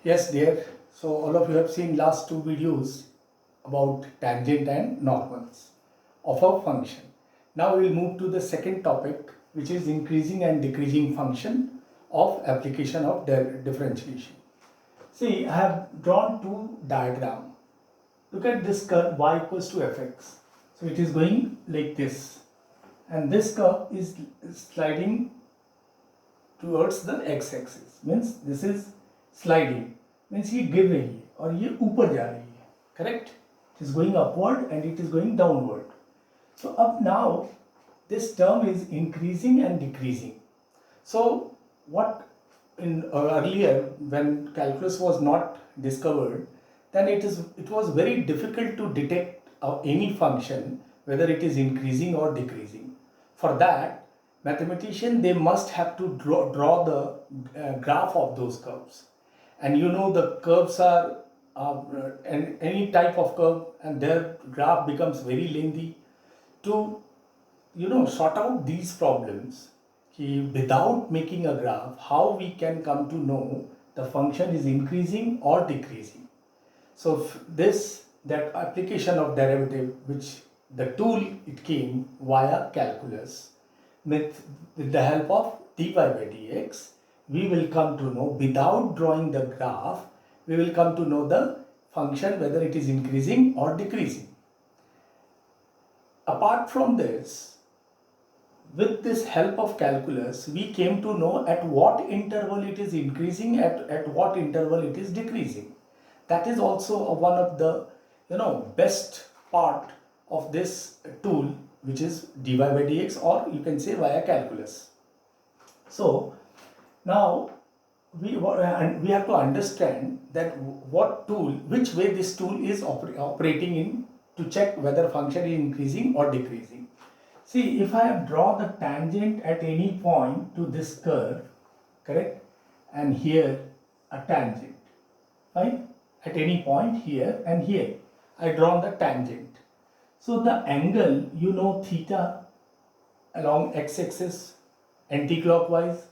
Yes, dear. So all of you have seen last two videos about tangent and normals of a function. Now we will move to the second topic, which is increasing and decreasing function of application of differentiation. See, I have drawn two diagrams. Look at this curve y equals to fx. So it is going like this, and this curve is sliding towards the x-axis. Means this is sliding. Means ये गिर रही है और ये ऊपर जा रही है. Correct? It is going upward and it is going downward. So up now, this term is increasing and decreasing. So what in earlier when calculus was not discovered, then it was very difficult to detect any function whether it is increasing or decreasing. For that, mathematician they must have to draw the graph of those curves, and you know the curves are and any type of curve, and their graph becomes very lengthy. To sort out these problems, without making a graph, how we can come to know the function is increasing or decreasing. So this that application of derivative, which the tool it came via calculus, with the help of dy by dx, we will come to know, without drawing the graph, we will come to know the function whether it is increasing or decreasing. Apart from this, with this help of calculus, we came to know at what interval it is increasing, at what interval it is decreasing. That is also one of the best part of this tool, which is dy by dx, or you can say via calculus. So now we have to understand that which way this tool is operating in, to check whether function is increasing or decreasing. See, if I draw the tangent at any point to this curve, correct, and here a tangent, fine, at any point here and here, I draw the tangent. So the angle, theta along x-axis anti-clockwise,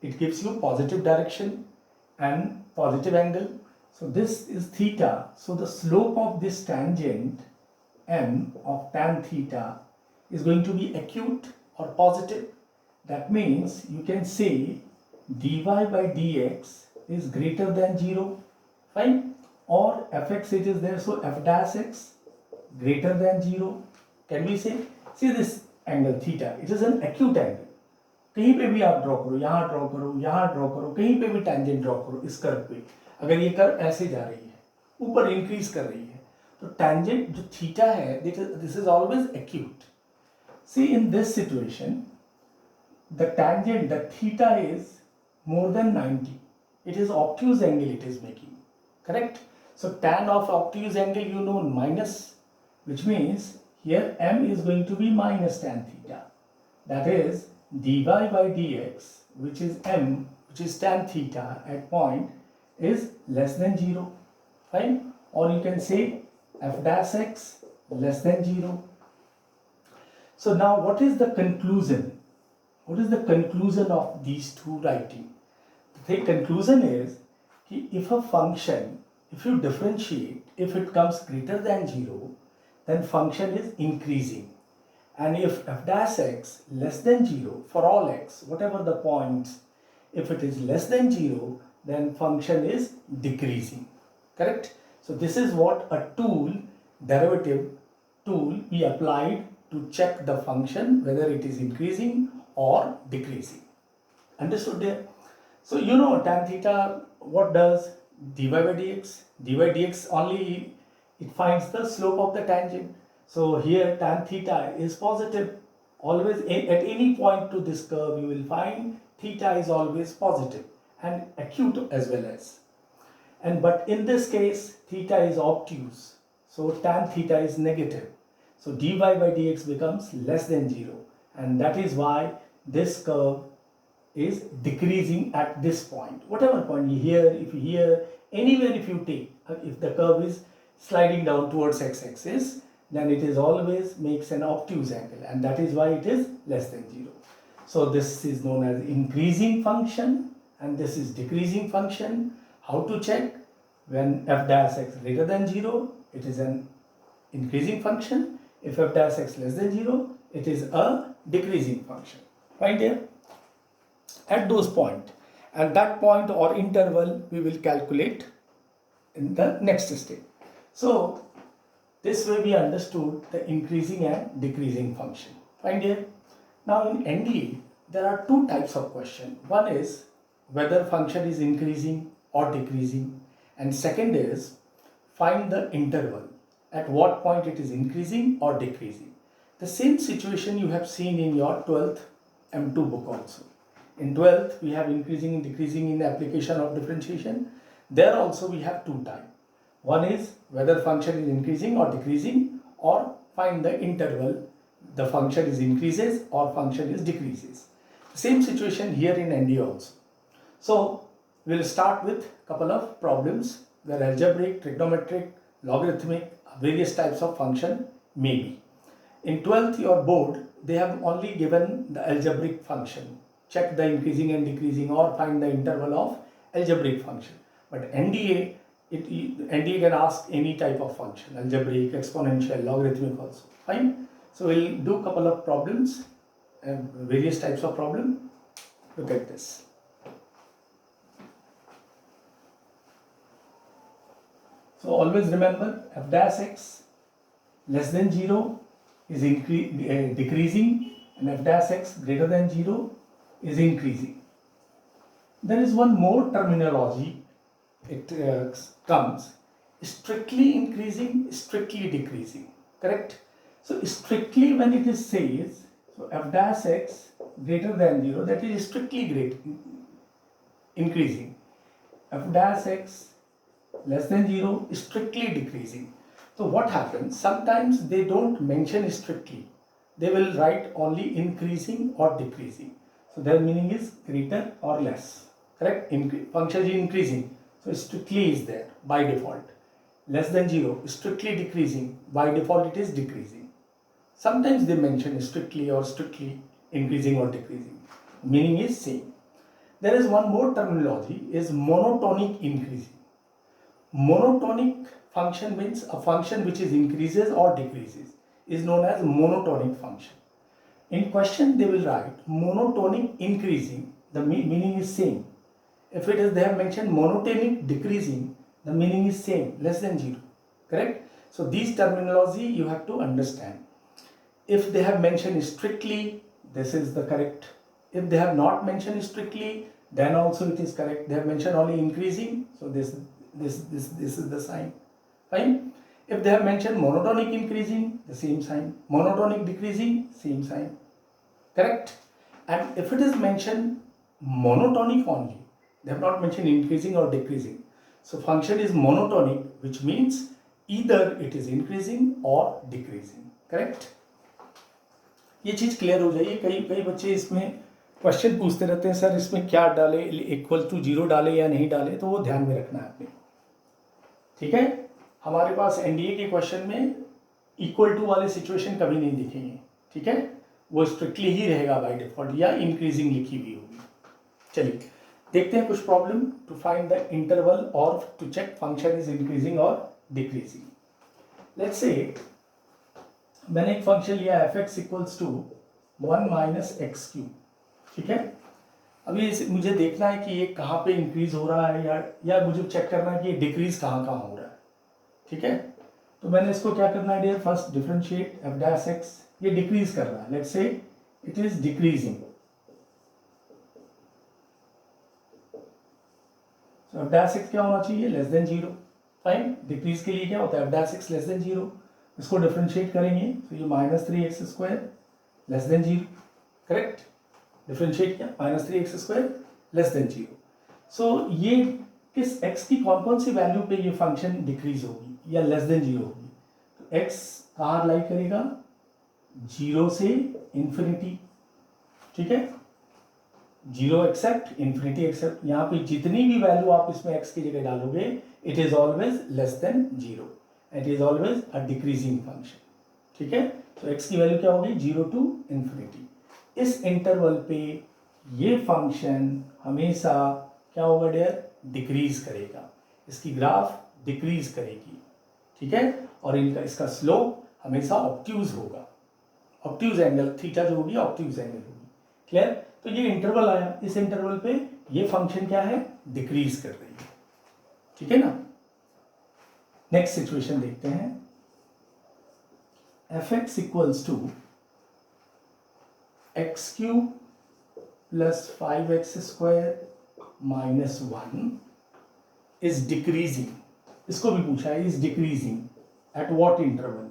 it gives you positive direction and positive angle. So this is theta. So the slope of this tangent m of tan theta is going to be acute or positive. That means you can say dy by dx is greater than 0, fine, or fx it is there, so f dash x greater than 0. Can we say, see this angle theta, it is an acute angle. कहीं पे भी आप draw करो, यहाँ draw करो, यहाँ draw करो, कहीं पे भी टेंजेंट ड्रॉ करो इस कर्व पे, अगर ये कर्व ऐसे जा रही है, ऊपर इंक्रीज कर रही है, तो टेंजेंट जो थीटा है, this is always acute. See, in this situation, the tangent, the theta is more than 90. It is obtuse angle it is making, correct? So tan of obtuse angle, minus, which means here m is going to be minus tan theta. That is dy by dx, which is m, which is tan theta at point, is less than 0, fine? Or you can say f dash x less than 0. So now what is the conclusion? What is the conclusion of these two writing? The conclusion is if a function, if you differentiate, if it comes greater than 0, then function is increasing. And if f dash x less than 0 for all x, whatever the points, if it is less than 0, then function is decreasing. Correct? So this is what a tool, derivative tool, we applied to check the function whether it is increasing or decreasing. Understood there? So tan theta, what does dy by dx? Dy by dx only, it finds the slope of the tangent. So here tan theta is positive. Always at any point to this curve you will find theta is always positive and acute as well as. But in this case theta is obtuse. So tan theta is negative. So dy by dx becomes less than 0, and that is why this curve is decreasing at this point. Whatever point if you here, anywhere if you take, if the curve is sliding down towards x-axis, then it is always makes an obtuse angle, and that is why it is less than 0. So this is known as increasing function and this is decreasing function. How to check? When f dash x greater than 0, it is an increasing function. If f dash x less than 0, it is a decreasing function. Right here? At those point, at that point or interval, we will calculate in the next step. So this way we understood the increasing and decreasing function. Fine here. Now in NDA, there are two types of question. One is whether function is increasing or decreasing, and second is find the interval at what point it is increasing or decreasing. The same situation you have seen in your 12th M2 book also. In 12th, we have increasing and decreasing in the application of differentiation. There also we have two types. One is whether function is increasing or decreasing, or find the interval, the function is increases or function is decreases. Same situation here in ND also. So we'll start with couple of problems where algebraic, trigonometric, logarithmic, various types of function may be. In 12th, your board, they have only given the algebraic function. Check the increasing and decreasing or find the interval of algebraic function. But NDA, NDA can ask any type of function, algebraic, exponential, logarithmic also. Fine. So we'll do a couple of problems, various types of problem. Look at this. So always remember f dash x less than 0 is decreasing and f dash x greater than 0 is increasing. There is one more terminology, it comes strictly increasing, strictly decreasing, correct? So strictly when it is says, so f dash x greater than 0, that is strictly increasing. F dash x less than 0 is strictly decreasing. So what happens? Sometimes they don't mention strictly. They will write only increasing or decreasing. So their meaning is greater or less. Correct? Function is increasing. So strictly is there by default. Less than 0, strictly decreasing. By default it is decreasing. Sometimes they mention strictly or strictly increasing or decreasing. Meaning is same. There is one more terminology, is monotonic increasing. Monotonic function means a function which is increases or decreases is known as monotonic function. In question they will write monotonic increasing, the meaning is same. If it is they have mentioned monotonic decreasing, the meaning is same, less than 0, correct? So these terminology you have to understand. If they have mentioned strictly, this is the correct. If they have not mentioned strictly, then also it is correct. They have mentioned only increasing, so this is the sign. Fine. If they have mentioned monotonic increasing, the same sign. Monotonic decreasing, same sign. Correct? And if it is mentioned monotonic only, they have not mentioned increasing or decreasing. So function is monotonic, which means either it is increasing or decreasing. Correct? ये चीज clear हो जाइए. कई बच्चे इसमें question पूछते रहते हैं, सर इसमें क्या डाले, इक्वल टू 0 डाले या नहीं डाले, तो वो ध्यान में रखना है आपने. ठीक है. हमारे पास एनडीए के क्वेश्चन में इक्वल टू वाले सिचुएशन कभी नहीं दिखेंगे. ठीक है, वो स्ट्रिक्टली ही रहेगा बाय डिफॉल्ट या इंक्रीजिंग लिखी हुई होगी. चलिए देखते हैं कुछ problem to find the interval और to check function is increasing और डिक्रीजिंग. लेट्स से मैंने एक फंक्शन लिया F x equals to 1 minus X cube. ठीक है. अभी मुझे देखना है कि ये कहाँ पे इंक्रीज हो रहा है या मुझे चेक करना है कि ये डिक्रीज कहाँ हो रहा है. ठीक है. तो मैंने इसको क्या करना है dear, first differentiate f dash x. ये डिक्रीज कर रहा है, let's say it is decreasing. So f dash x क्या होना चाहिए, लेस देन 0. फाइन. डिक्रीज के लिए क्या होता है, F dash x less than 0. इसको डिफरेंशिएट करेंगे तो ये minus 3x square less than 0. Correct. Differentiate किया, minus 3x square less than 0. So ये किस x की कौन कौन सी वैल्यू पे ये फंक्शन डिक्रीज होगी या लेस देन 0 होगी. तो x कहाँ लाई करेगा, 0 से इंफिनिटी. ठीक है. 0 एक्सेप्ट, इंफिनिटी एक्सेप्ट. यहाँ पे जितनी भी वैल्यू आप इसमें x की जगह डालोगे, it is always less than 0. It is always a decreasing function. ठीक है. तो x की वैल्यू क्या होगी, 0 टू इंफिनिटी. इस इंटरवल पे ये फंक्शन हमेशा क्या होगा डियर, डिक्रीज करेगा, इसकी ग्राफ डिक्रीज करेगी, ठीक है। और इसका स्लोप हमेशा ऑब्ट्यूज होगा, ऑब्ट्यूज एंगल थीटा जो होगी ऑब्ट्यूज एंगल होगी। क्लियर? तो ये इंटरवल आया, इस इंटरवल पे ये फंक्शन क्या है, डिक्रीज कर रही है, ठीक है ना। नेक्स्ट सिचुएशन देखते हैं, f x equals to x cube plus 5x square minus 1 is decreasing, इसको भी पूछा है, is decreasing at what interval,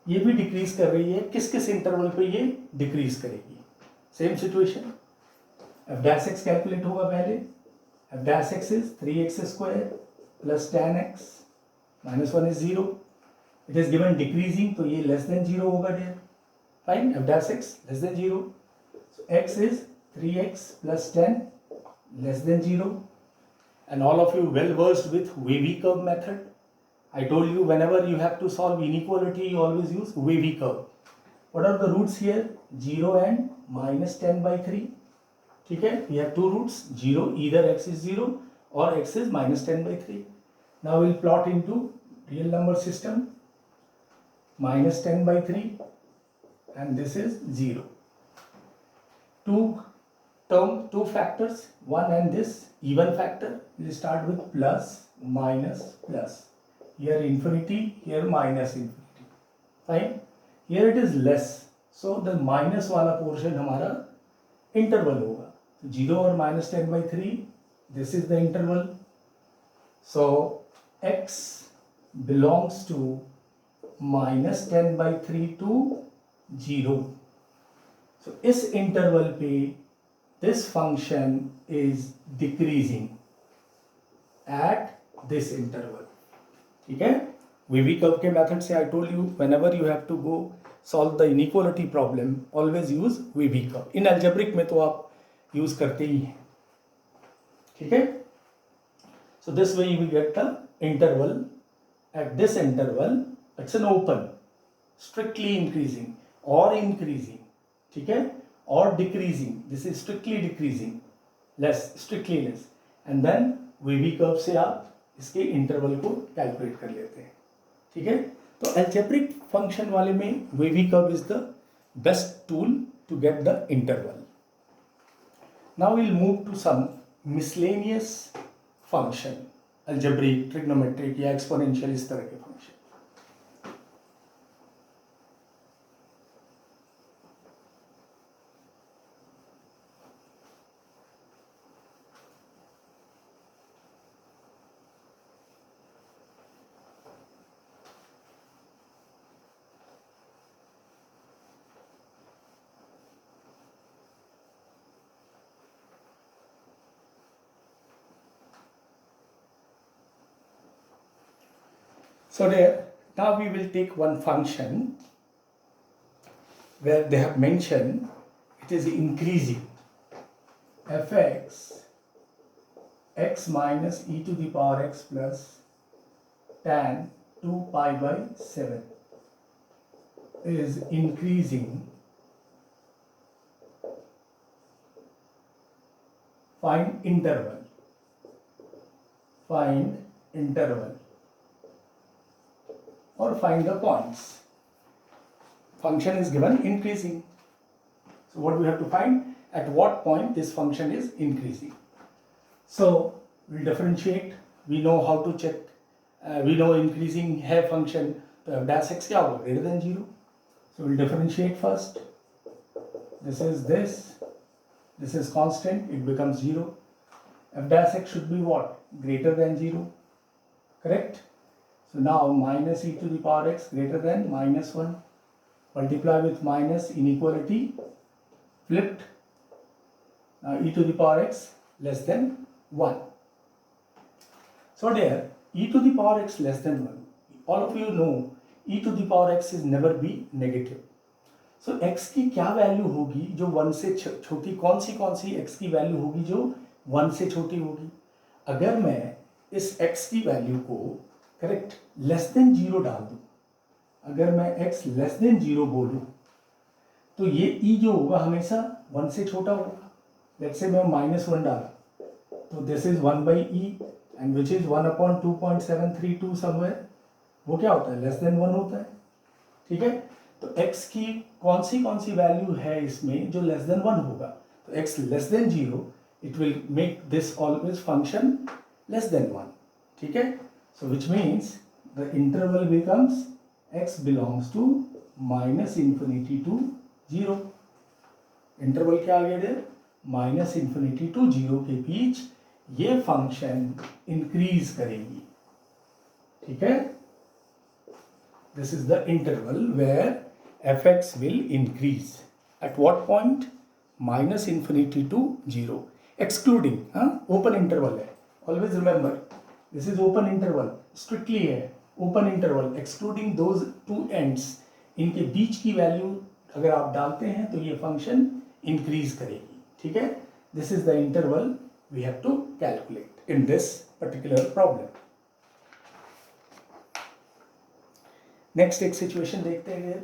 ये भी डिक्रीज कर रही है, किस किस इंटरवल पे ये डिक्रीज करेगी। Same situation, f dash x calculate होगा पहले, f dash x is 3x square plus 10x minus 1 is 0, it is given decreasing, तो ये लेस देन 0 होगा dear, fine, f dash x less than 0, so x is 3x plus 10 less than 0, and all of you well versed with wavy curve method. I told you whenever you have to solve inequality you always use wavy curve. What are the roots here? 0 and minus 10 by 3, ठीक है, we have two roots, 0, either x is 0 or x is minus 10 by 3. Now we'll plot into real number system, minus 10 by 3 and this is 0. Two factors, one and this even factor, we'll start with plus, minus, plus. Here infinity, here minus infinity. Fine. Here it is less, so the minus वाला portion हमारा interval होगा. 0 और minus 10 by 3, this is the interval. So x belongs to minus 10 by 3 to 0. So इस interval पे this function is decreasing at this interval, ठीक है। Wavy curve के method से I told you whenever you have to go solve the inequality problem always use wavy curve, in algebraic में तो आप use करते ही हैं, ठीक है। So this way you will get the interval, at this interval it's an open, strictly increasing और increasing, ठीक है, और decreasing, this is strictly decreasing, less, strictly less, and then wavy curve से आप इसके इंटरवल को कैलकुलेट कर लेते हैं, ठीक है। तो अलजेब्रिक फंक्शन वाले में wavy curve is the best tool to get the interval. Now will move to some miscellaneous function, algebraic, trigonometric या एक्सपोनेंशियल, इस तरह के function. So there, now we will take one function where they have mentioned it is increasing, fx x minus e to the power x plus tan 2 pi by 7 is increasing, find interval, or find the points. Function is given increasing. So what we have to find, at what point this function is increasing. So we'll differentiate. We know how to check. We know increasing है function, तो f dash x क्या होगा, greater than 0. So we'll differentiate first. This is constant, it becomes 0. F dash x should be what? Greater than 0. Correct? So now minus e to the power x greater than minus 1. Multiply with minus, inequality flipped. Now e to the power x less than 1. So there, e to the power x less than 1. All of you know e to the power x is never be negative. So x की क्या value होगी जो 1 से छोटी, कौन सी x की value होगी जो 1 से छोटी होगी। अगर मैं इस x की वैल्यू को करेक्ट लेस देन 0 डाल दूं, अगर मैं x लेस देन 0 बोलूं तो ये e जो होगा हमेशा 1 से छोटा होगा, लेट्स से मैं -1 डाला, तो this is 1/e and which is 1/2.732 somewhere, वो क्या होता है, लेस देन 1 होता है, ठीक है। तो x की कौन सी वैल्यू है इसमें जो लेस देन 1 होगा, तो x less than 0, it will make this always function less than 1, ठीक है। So which means the interval becomes x belongs to -∞ to 0। Interval क्या आ गया देर, -∞ to 0 के बीच ये फंक्शन इंक्रीज करेगी, ठीक है। This is the interval where fx will increase. At what point? -∞ to 0. Excluding, open interval है. Always remember, this is open interval. Strictly है, open interval. Excluding those two ends. इनके बीच की value अगर आप डालते हैं तो ये फंक्शन इंक्रीज करेगी, ठीक है। This is the interval we have to calculate in this particular problem. Next एक सिचुएशन देखते हैं।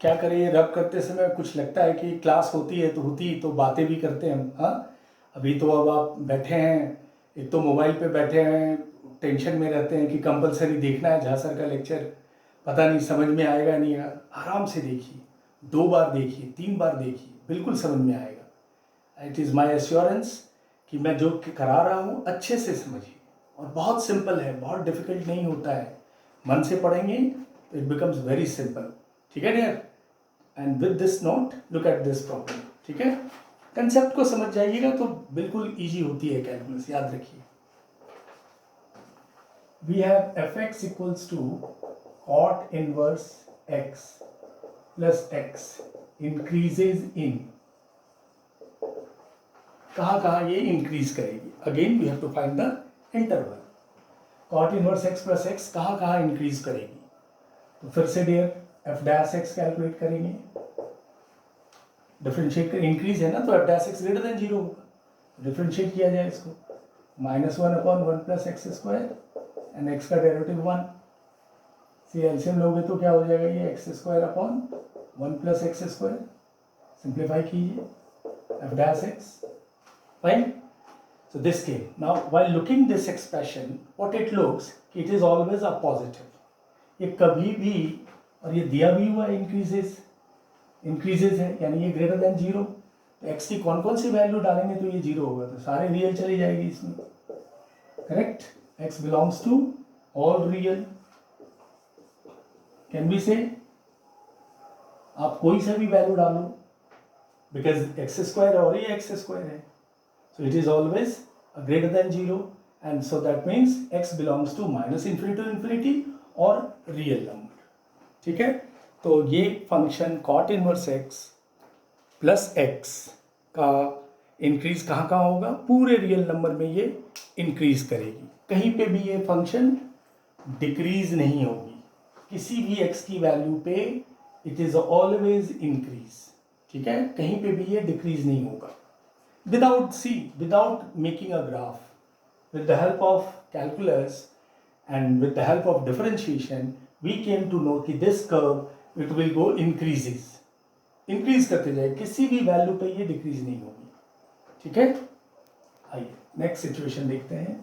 क्या करें, ये रब करते समय कुछ लगता है कि क्लास होती है तो बातें भी करते हैं हम, हाँ। अभी तो अब आप बैठे हैं, एक तो मोबाइल पे बैठे हैं, टेंशन में रहते हैं कि कंपलसरी देखना है झा सर का लेक्चर, पता नहीं समझ में आएगा नहीं आएगा। आराम से देखिए, 2 बार देखिए, 3 बार देखिए, बिल्कुल समझ में आएगा। इट इज़ माई एश्योरेंस कि मैं जो करा रहा हूँ अच्छे से समझिए, और बहुत सिंपल है, बहुत डिफिकल्ट नहीं होता है। मन से पढ़ेंगे तो इट बिकम्स वेरी सिंपल, ठीक है dear. And with this note look at this problem, ठीक है। कंसेप्ट को समझ जाइएगा तो बिल्कुल इजी होती है कैलकुलस, याद रखिए। We have fx equals to cot inverse x plus x increases in, कहाँ ये इंक्रीज करेगी, again we have to find the interval. cot inverse x plus x कहाँ इंक्रीज करेगी, तो फिर से dear f dash x calculate करेंगे, differentiate कर, इंक्रीज है ना तो f dash x greater than 0 होगा, डिफरेंशिएट किया जाए इसको, -1/1 plus x square and x का डेरिवेटिव 1, सी एलसीएम लोगे तो क्या हो जाएगा, ये x² plus x square, simplify कीजिए, f dash x, fine. So this came. Now while looking this expression, what it looks, it is always a positive. ये कभी भी, और ये दिया भी हुआ इंक्रीजेज है, यानी ये ग्रेटर देन 0, तो x की कौन सी वैल्यू डालेंगे तो ये 0 होगा, तो सारे रियल चली जाएगी इसमें, correct. x belongs to all real, can be say, आप कोई सा भी वैल्यू डालो, बिकॉज x² और ये x² है, so it is always greater than 0, and so that means x belongs to -∞ to infinity or real number, ठीक है। तो ये function cot inverse x plus x का इंक्रीज कहाँ होगा, पूरे रियल नंबर में ये इंक्रीज करेगी, कहीं पे भी ये फंक्शन डिक्रीज नहीं होगी, किसी भी x की वैल्यू पे इट इज ऑलवेज इंक्रीज, ठीक है, कहीं पे भी ये डिक्रीज नहीं होगा। Without making a graph, with the help of calculus and with the help of differentiation, we came to know कि this curve it will go increase करते जाए, किसी भी वैल्यू पे ये डिक्रीज नहीं होगी, ठीक है। आइए नेक्स्ट सिचुएशन देखते हैं।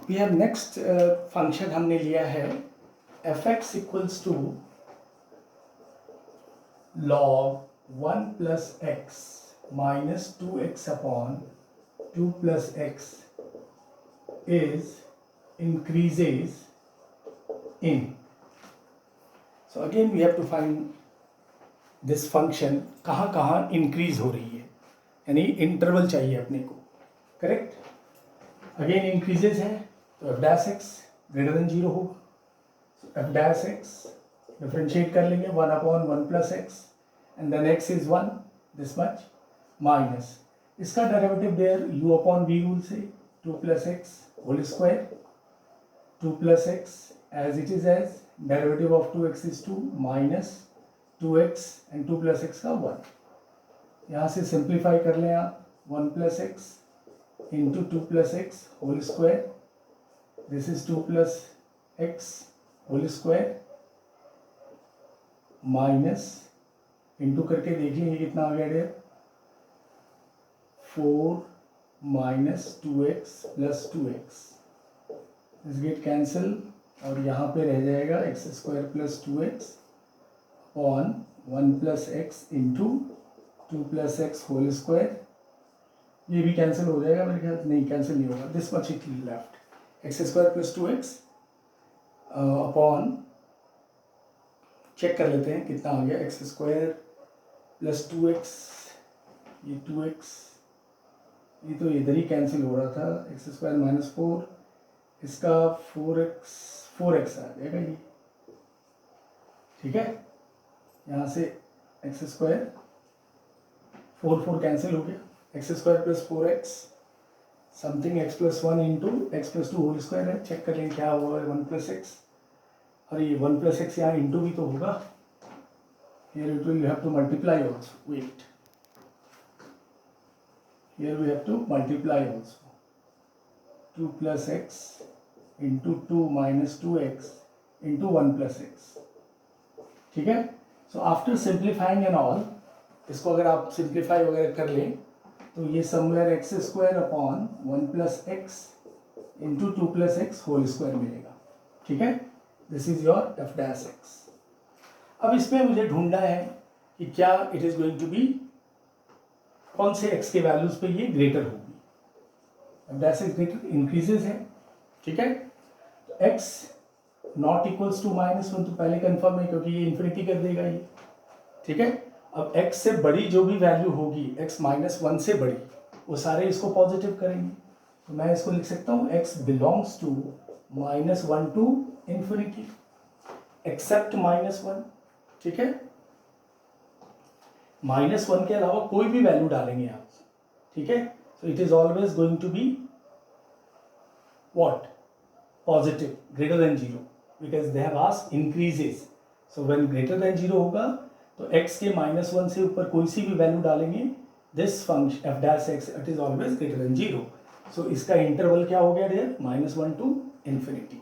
वी हैव नेक्स्ट फंक्शन हमने लिया है fx equals to log 1 plus x minus 2x upon 2 plus x is increases in. So again we have to find this function, कहाँ इंक्रीज हो रही है, यानी इंटरवल चाहिए अपने को, करेक्ट। अगेन इंक्रीजेज है, तो F dash x greater than zero होगा। एफ डैश एक्स डिफ्रेंशिएट कर लेंगे 1/1 plus X and then X is 1 this much minus इसका derivative there u upon v rule से 2 plus x whole square 2 plus X as it is as derivative of 2x is 2 minus 2x and 2 plus X का 1। यहाँ से simplify कर लें आप 1 plus x into 2 plus x whole square this is 2 plus x whole square minus into करके देख लेंगे कितना आ गया dear 4 minus 2x plus 2x this get cancel और यहाँ पे रह जाएगा x square plus 2x on 1 plus x into 2 plus x whole square ये भी कैंसिल हो जाएगा मेरे ख्याल नहीं कैंसिल नहीं होगा this much it left x square plus 2x upon check कर लेते हैं कितना आ गया एक्स स्क्वायर प्लस 2x ये 2x ये तो इधर ही कैंसिल हो रहा था एक्स स्क्वायर माइनस 4 इसका 4x आ जाएगा ये ठीक है। यहाँ से एक्स स्क्वायर 4 कैंसिल हो गया x square plus 4x something x plus 1 into x plus 2 whole square है चेक कर लेंगे क्या हुआ 1 प्लस एक्स और ये 1 प्लस एक्स यहाँ इंटू भी तो होगा here it will have to multiply also wait here we have to multiply also 2 plus x into 2 minus 2x into 1 plus x ठीक है। So after simplifying and all इसको अगर आप सिंप्लीफाई वगैरह कर लें तो ये somewhere x square upon 1 plus x into 2 plus x whole square मिलेगा ठीक है। This is your f dash x. अब इसमें मुझे ढूंढना है कि क्या it is going to be कौन से x के वैल्यूज पे ये ग्रेटर होगी। F dash x greater increases है ठीक है। तो x नॉट इक्वल्स टू -1 तो पहले कंफर्म है क्योंकि ये इन्फिनिटी कर देगा ये ठीक है। अब x से बड़ी जो भी वैल्यू होगी x -1 से बड़ी वो सारे इसको पॉजिटिव करेंगे तो मैं इसको लिख सकता हूँ x belongs to -1 to infinity except -1 ठीक है। -1 के अलावा कोई भी वैल्यू डालेंगे आप ठीक है। So it is always going to be what positive greater than 0 because they have asked increases. So when greater than 0 होगा तो x के -1 से ऊपर कोई सी भी वैल्यू डालेंगे this function F dash x it is always greater than 0। सो इसका interval क्या हो गया डेयर -1 टू इन्फिनिटी।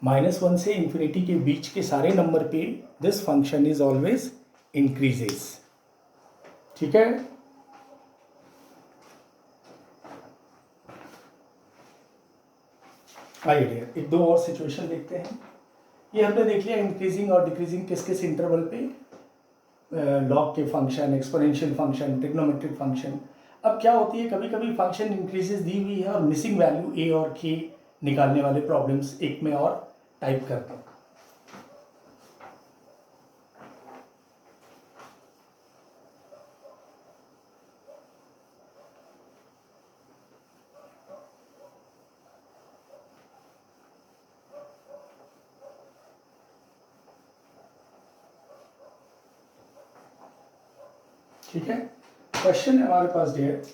-1 से इन्फिनिटी के बीच के सारे नंबर पे this function is always increases ठीक है। आइए डियर एक दो और सिचुएशन देखते हैं। ये हमने देख लिया इंक्रीजिंग और डिक्रीजिंग किस किस इंटरवल पे लॉग के function exponential function trigonometric function. अब क्या होती है कभी कभी फंक्शन इंक्रीजेस दी हुई है और मिसिंग वैल्यू ए और के निकालने वाले प्रॉब्लम्स एक में और टाइप करते हैं। ठीक है। क्वेश्चन है हमारे पास dear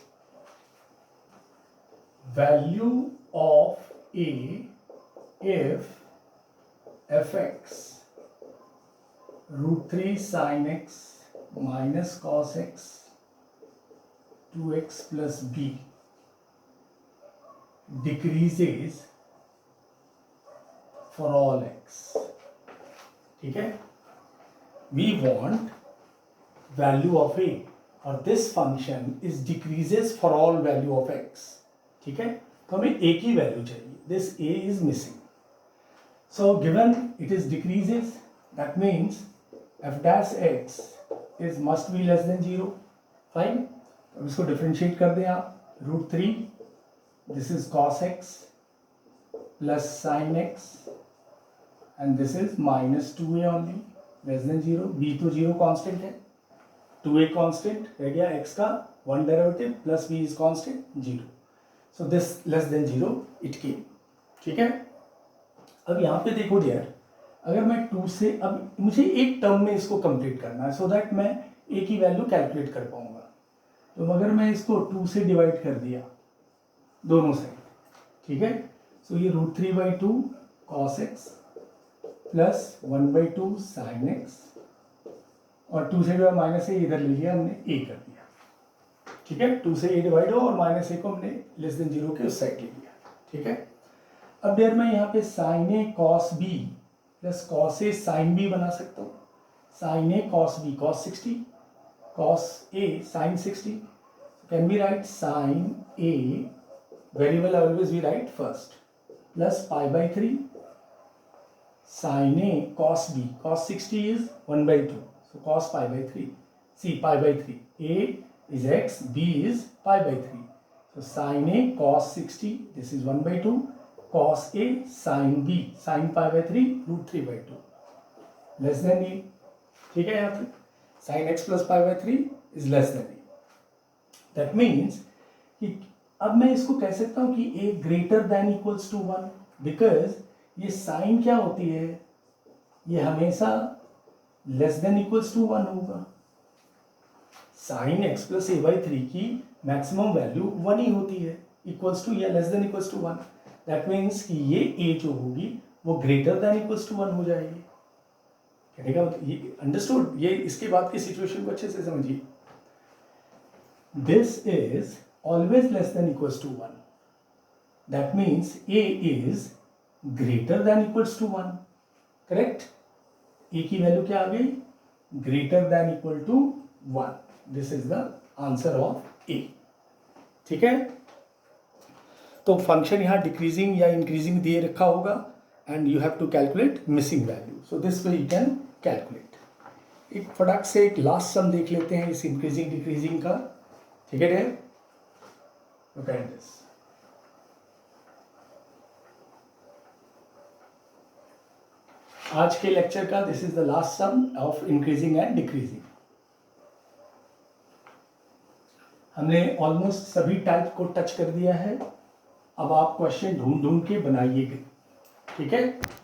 value of A if f(x) √3 sin x minus cos x 2x plus b decreases for all x ठीक है। we want value of a और this function is decreases for all value of x ठीक है। तो हमें a की value चाहिए this a is missing so given it is decreases that means f dash x is must be less than 0 fine। अब इसको differentiate कर दें आप √3 this is cos x plus sin x and this is -2a only less than 0 b तो 0 constant है 2a constant रह गया x का 1 derivative plus b is constant 0 so this less than 0 it came ठीक है। अब यहाँ पे देखो डियर, अगर मैं 2 से, अब मुझे एक टर्म में इसको कंप्लीट करना है सो दैट मैं ए की वैल्यू कैलकुलेट कर पाऊंगा। तो अगर मैं इसको 2 से डिवाइड कर दिया दोनों से, ठीक है, सो ये √3/2 cos x plus 1/2 sin x, और 2 से जो है माइनस ए इधर ले लिया हमने, ए कर दिया, ठीक है। 2 से ए डिवाइड हो और माइनस ए को हमने लेस देन 0 के उस साइड ले लिया, ठीक है। अब देर मैं यहाँ पे sin a cos b plus cos a sin b बना सकता हूँ। sin a cos b cos 60, cos a sin 60, can we write sin a, variable always we write first, plus pi/3 sin a cos b, cos 60 is 1/2, so cos pi/3, see pi/3, a is x, b is pi/3, so sin a cos 60, this is 1/2, cos a sin b sin pi/3 √3/2 less than A, ठीक है। यहाँ पे sin x plus pi/3 is less than A, that means कि अब मैं इसको कह सकता हूँ कि a greater than equals to 1, because ये साइन क्या होती है, ये हमेशा लेस देन इक्वल्स टू 1 होगा। sin x प्लस a/3 की मैक्सिमम वैल्यू 1 ही होती है, इक्वल्स टू या less than equals to 1, that means कि ये a जो होगी वो ग्रेटर देन इक्वल्स टू 1 हो जाएगी। कहने का मतलब ये अंडरस्टूड, ये इसके बाद की सिचुएशन को अच्छे से समझिए। This is always less than equals to 1, that means a is greater than equals to 1, correct. a की वैल्यू क्या आ गई, greater than equal to 1, this is the answer of a, ठीक है। तो फंक्शन यहाँ डिक्रीजिंग या इंक्रीजिंग दिए रखा होगा and you have to calculate missing value, so this way you can calculate. एक फटाक से एक लास्ट सम देख लेते हैं इस इंक्रीजिंग डिक्रीजिंग का, ठीक है। लुक एट दिस, आज के लेक्चर का this is the last sum of increasing and decreasing. हमने ऑलमोस्ट सभी टाइप को टच कर दिया है। अब आप क्वेश्चन ढूंढ ढूंढ के बनाइएगा, ठीक है।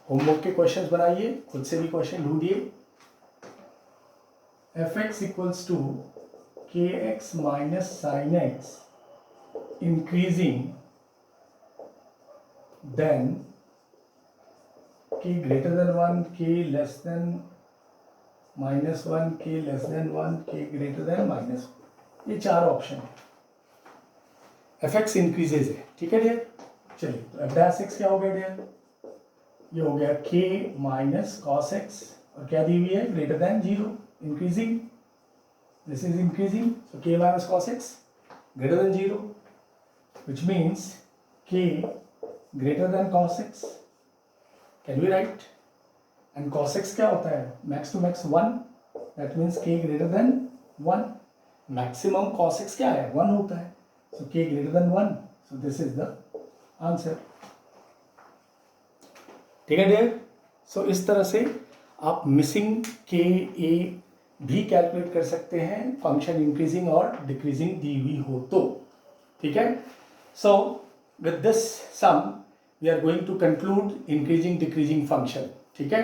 होमवर्क के क्वेश्चंस बनाइए, खुद से भी क्वेश्चन ढूंढिए। f(x) equals to kx minus sine x increasing then k greater than 1, k less than -1, k less than 1, k greater than -1, ये 4 ऑप्शन है। f(x) इंक्रीजेज है, ठीक है डियर। चलिए तो f' क्या हो गया डियर, ये हो गया k माइनस cos x, और क्या दी हुई है, greater than 0, increasing, this is increasing, so k minus cos x greater than 0, which means k greater than cos x, can we write, and cos x क्या होता है, max to max 1, that means k greater than 1, maximum cos x क्या है, 1 होता है, so k greater than 1, so this is the answer, ठीक है dear. सो इस तरह से आप मिसिंग k a भी कैलकुलेट कर सकते हैं, फंक्शन इंक्रीजिंग और डिक्रीजिंग दी हुई हो तो, ठीक है। So with this sum we are going to conclude increasing decreasing function, ठीक है।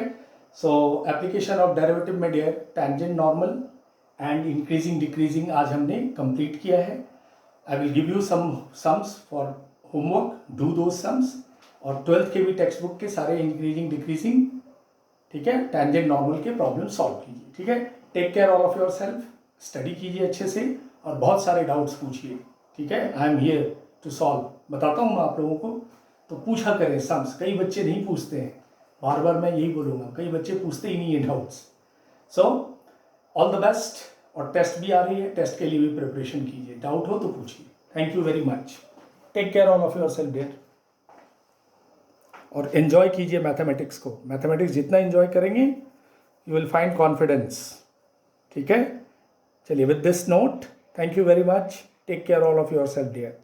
सो एप्लीकेशन ऑफ डेरिवेटिव में dear tangent normal and increasing decreasing आज हमने कंप्लीट किया है। I will give you some sums for homework, do those sums, और 12th के भी टेक्स्ट बुक के सारे इंक्रीजिंग डिक्रीजिंग, ठीक है, टेंजेंट नॉर्मल के प्रॉब्लम सॉल्व कीजिए, ठीक है। Take care all of your self, study कीजिए अच्छे से और बहुत सारे डाउट्स पूछिए, ठीक है। I am here to solve, बताता हूँ मैं आप लोगों को, तो पूछा करें सम्स, कई बच्चे नहीं पूछते हैं, बार बार मैं यही बोलूँगा, कई बच्चे पूछते ही नहीं है doubts. So all the best, और टेस्ट भी आ रही है, टेस्ट के लिए भी प्रिपरेशन कीजिए, डाउट हो तो पूछिए। Thank you very much, take care all of your self dear, और एंजॉय कीजिए मैथमेटिक्स को। मैथमेटिक्स जितना एंजॉय करेंगे यू विल फाइंड कॉन्फिडेंस, ठीक है। चलिए with this note, thank you very much, take care all of your self dear.